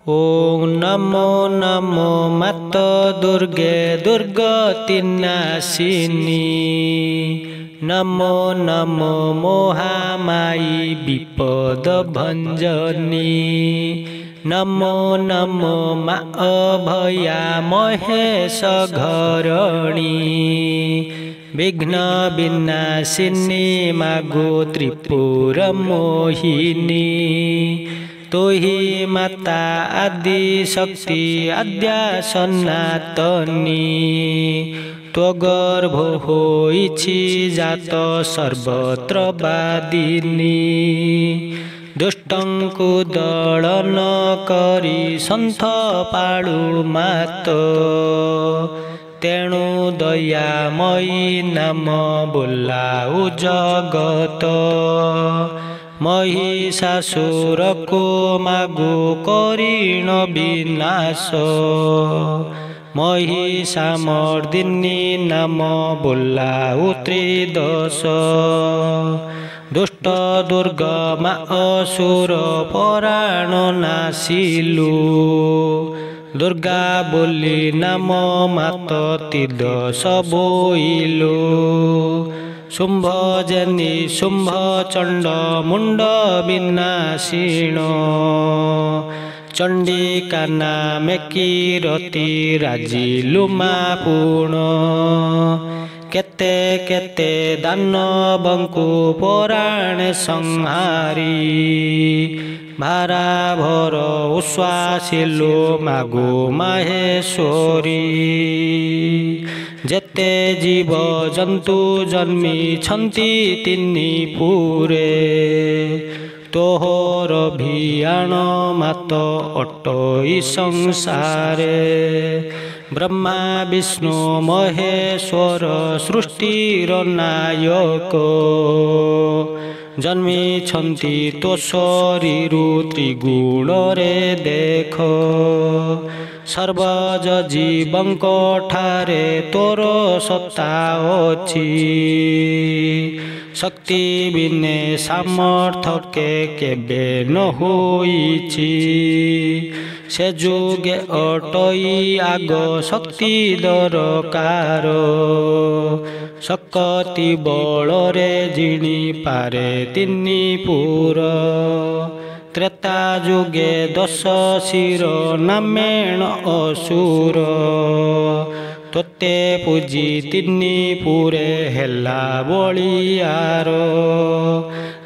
ओं नमो नमो मात दुर्गे दुर्गति नाशिनी। नमो नमो मोहामाई विपद भंजनी। नमो नमो मा अभया महेश घरणी। विघ्न विनाशिनी मागो त्रिपुर मोहिनी। तोहि माता आदि शक्ति आद्या सनातनी। त्वगर्भ होइछि जात सर्वत्र बादिनी। दुष्टंकु दलन करी सन्थ पाळु मात। तेणु दयामयी नाम बोलाउ जगत। महिषासुर को मागु करिण विनाश। महिषामर्दिनी नाम बोलाउ त्रिदश। दुष्ट दुर्गमा असुर पराण नासिलु। दुर्गा बोली नाम मात त्रिदश बोइलु। शुंभ जनि शुंभ चंड मुंड विनाशिण। चंडिका नामे कीरति राजिलु मापुण। केते केते दानवंकु पराणे संहारी। भाराभर उश्वासिलु मागु माहेश्वरी। जेते जीव जंतु जन्मी छंती तिन्नी पूरे। तोहर भियाण मात अटई संसारे। ब्रह्मा विष्णु महेश्वर सृष्टिर नायक। जन्मी छंती तो शरीरु त्रिगुण रे देख। सर्वज जीवंक ठारे तोर सत्ता अछि। शक्ति बिने सामर्थ्य केबे न होइछि। से जुगे अटई आग शक्ति दरकार। शक्ति बलरे जिणी पारे तिन्नी पुर। त्रेता जुगे 10 शिर नामेण असुर। तोते पूजी तिन्नी पुरे हेला बलियार।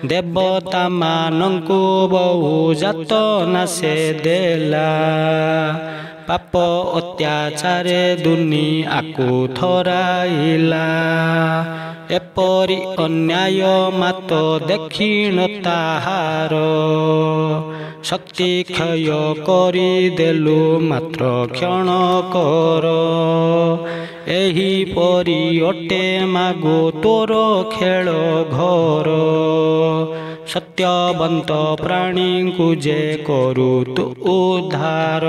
देवता मानंकु बहु जातना से देला। पाप अत्याचारे दुनी आकु थराइला। एपरि अन्याय मात देखिण ताहार। शक्ति क्षय करी देलु मात्र क्षणकर। एही परि अटे मागो तोर खेल घर। सत्यवंत प्राणी को जे करू तु उद्धार।